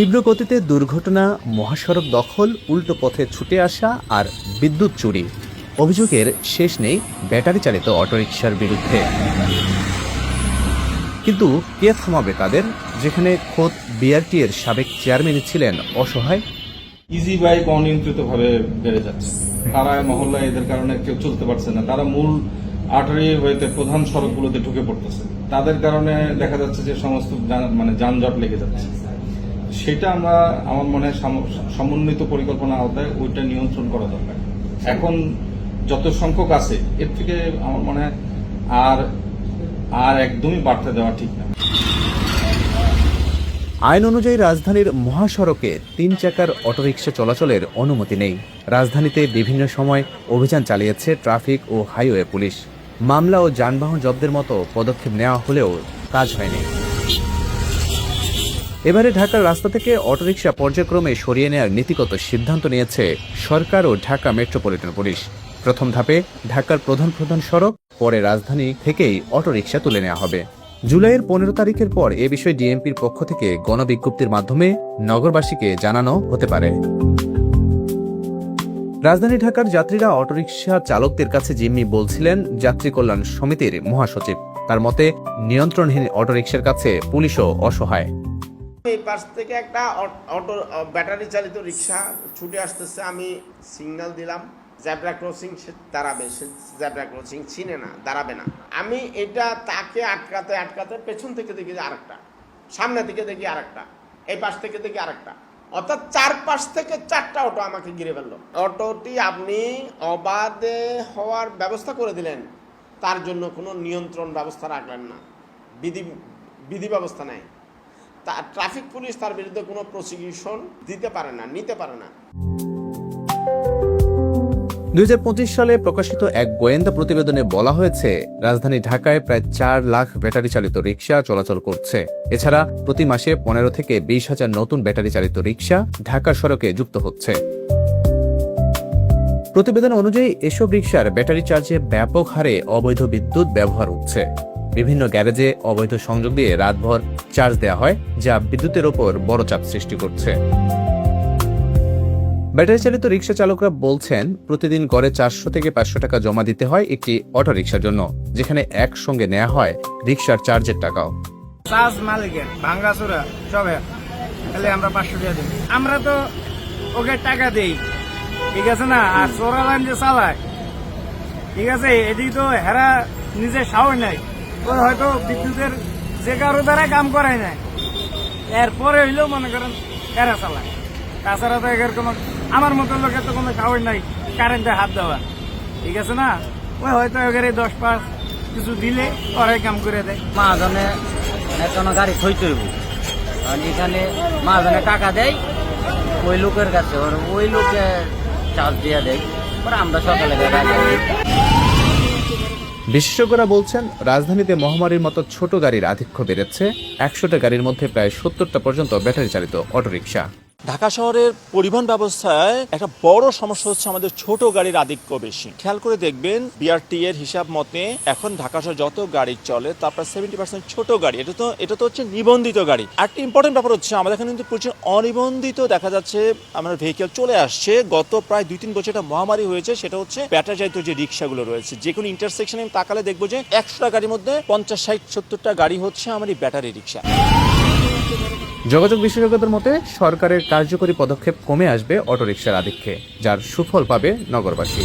তীব্র গতিতে দুর্ঘটনা, মহাসড়ক দখল, উল্টো পথে ছুটে আসা আর বিদ্যুৎ চুরি। অভিযোগের শেষ নেই ব্যাটারি চালিত অটোরিকশার বিরুদ্ধে। কিন্তু কে থামাবে তাদের, যেখানে খোদ বিআরটি এর সাবেক চেয়ারম্যানই ছিলেন অসহায়? ইজি বাইক অনিয়ন্ত্রিতভাবে বেড়ে যাচ্ছে। পাড়ায় মহল্লায় এদের কারণে কেউ চলতে পারছে না। তারা মূল আর্টারি হইতে প্রধান সড়কগুলোতে ঢুকে পড়তেছে। তাদের কারণে দেখা যাচ্ছে যে সমস্ত যানজট লেগে যাচ্ছে। সেটা আমরা আমার মনে হয় সমন্বিত পরিকল্পনা আওতায় ওইটা নিয়ন্ত্রণ করা দরকার। এখন যত সংখ্যক আছে এর থেকে আমার মনে হয় আর একদমই বাড়তে দেওয়া ঠিক না। আইন অনুযায়ী রাজধানীর মহাসড়কে 3 চাকার অটোরিকশা চলাচলের অনুমতি নেই। রাজধানীতে বিভিন্ন সময় অভিযান চালিয়েছে ট্রাফিক ও হাইওয়ে পুলিশ। মামলা ও যানবাহন জব্দের মতো পদক্ষেপ নেওয়া হলেও কাজ হয়নি। এবারে ঢাকার রাস্তা থেকে অটোরিকশা পর্যায়ক্রমে সরিয়ে নেওয়ার নীতিগত সিদ্ধান্ত নিয়েছে সরকার ও ঢাকা মেট্রোপলিটন পুলিশ। প্রথম ধাপে ঢাকার প্রধান সড়ক, পরে রাজধানী থেকেই অটোরিকশা তুলে নেওয়া হবে। জুলাইয়ের 15 তারিখের পর এ বিষয়ে ডিএমপির পক্ষ থেকে গণবিজ্ঞপ্তির মাধ্যমে নগরবাসীকে জানানো হতে পারে। রাজধানী ঢাকার যাত্রীরা অটোরিকশা চালকদের কাছে জিম্মি বলছিলেন যাত্রী কল্যাণ সমিতির মহাসচিব। তার মতে, নিয়ন্ত্রণহীন অটোরিকশার কাছে পুলিশও অসহায়। এই পাশ থেকে একটা অটো ব্যাটারি চালিত রিক্সা ছুটে আসতেছে, আমি সিগন্যাল দিলাম জেব্রা ক্রসিং, সে দাঁড়াবে, সে জেব্রা ক্রসিং চিনে না, দাঁড়াবে না। আমি এটা তাকে আটকাতে পেছন থেকে দেখি আরেকটা, সামনে থেকে দেখি আরেকটা, এই পাশ থেকে দেখি আরেকটা, অর্থাৎ 4 পাশ থেকে 4টা অটো আমাকে ঘিরে ফেললো। অটোটি আপনি অবাধে হওয়ার ব্যবস্থা করে দিলেন, তার জন্য কোনো নিয়ন্ত্রণ ব্যবস্থা রাখলেন না, বিধি ব্যবস্থা নেই। ট্রাফিক পুলিশ তার বিরুদ্ধে কোনো প্রসিকিউশন দিতে পারে না, নিতে পারে না। 2025 সালে প্রকাশিত এক গোয়েন্দা প্রতিবেদনে বলা হয়েছে, রাজধানী ঢাকায় প্রায় 4 লাখ ব্যাটারি চালিত রিকশা চলাচল করছে। এছাড়া প্রতি মাসে 15 থেকে 20 হাজার নতুন ব্যাটারি চালিত রিকশা ঢাকার সড়কে যুক্ত হচ্ছে। প্রতিবেদন অনুযায়ী এসব রিকশার ব্যাটারি চার্জে ব্যাপক হারে অবৈধ বিদ্যুৎ ব্যবহার হচ্ছে। বিভিন্ন গ্যারেজে অবৈধ সংযোগ দিয়ে রাতভর চার্জ দেওয়া হয়, যা বিদ্যুতের ওপর বড় চাপ সৃষ্টি করছে। ব্যাটারি চালিত রিকশা চালকরা বলছেন, প্রতিদিন গড়ে 400 থেকে 500 টাকা জমা দিতে হয় একটি অটো রিকশার জন্য, যেখানে একসঙ্গে নেওয়া হয় রিকশার চার্জের টাকাও। চার্জ মালিকের ভাঙ্গাচোরা সবে তাহলে আমরা 500 টাকা দিই। আমরা তো ওকে টাকা দেই, ঠিক আছে না? আর চোরা লাইন যে চালায়, ঠিক আছে, এদিকে তো হেরা নিজে সাহস নাই, ও হয়তো বিদ্যুতের যে কারো দ্বারা কাম করায় নাই, এরপরে হইলেও মনে করেন হেরা চালায়। তাছাড়া তো এরকম আমার মতো লোকের তো কোনো সাহস নাই কারেন্টে হাত দেওয়া, ঠিক আছে না? ওই হয়তো এগারে 10-5 কিছু দিলে ওরাই কাম করে দেয়। মাহাজনে এখন গাড়ি থইতে হইব, কারণ এখানে মাহাজনে টাকা দেয় ওই লোকের কাছে, ওই লোকে চার্জ দিয়ে দেয়, পরে আমরা সকালে বিশেষজ্ঞরা বলছেন, রাজধানীতে মহামারীর মতো ছোট গাড়ির আধিক্য বেড়েছে। 100টা গাড়ির মধ্যে প্রায় 70টা পর্যন্ত ব্যাটারি চালিত অটোরিকশা। ঢাকা শহরের পরিবহন ব্যবস্থায় একটা বড় সমস্যা হচ্ছে আমাদের ছোট গাড়ির আধিক্য বেশি। খেয়াল করে দেখবেন, বিআরটি এর হিসাব মতে এখন ঢাকা শহরে যত গাড়ি চলে তার প্রায় 70% ছোট গাড়ি। এটা তো হচ্ছে নিবন্ধিত গাড়ি। আরেকটি ইম্পর্টেন্ট ব্যাপার হচ্ছে, আমাদের এখানে কিন্তু প্রচুর অনিবন্ধিত দেখা যাচ্ছে আমার ভেহিকেল চলে আসছে। গত প্রায় 2-3 বছর একটা মহামারী হয়েছে, সেটা হচ্ছে ব্যাটারি চালিত যে রিক্সাগুলো রয়েছে। যে কোনো ইন্টারসেকশনে তাকালে দেখবো যে 100টা গাড়ির মধ্যে 50-60-70টা গাড়ি হচ্ছে আমার এই ব্যাটারি রিক্সা। যোগাযোগ বিশেষজ্ঞদের মতে, সরকারের কার্যকরী পদক্ষেপ কমে আসবে অটোরিকশার আধিক্যে, যার সুফল পাবে নগরবাসী।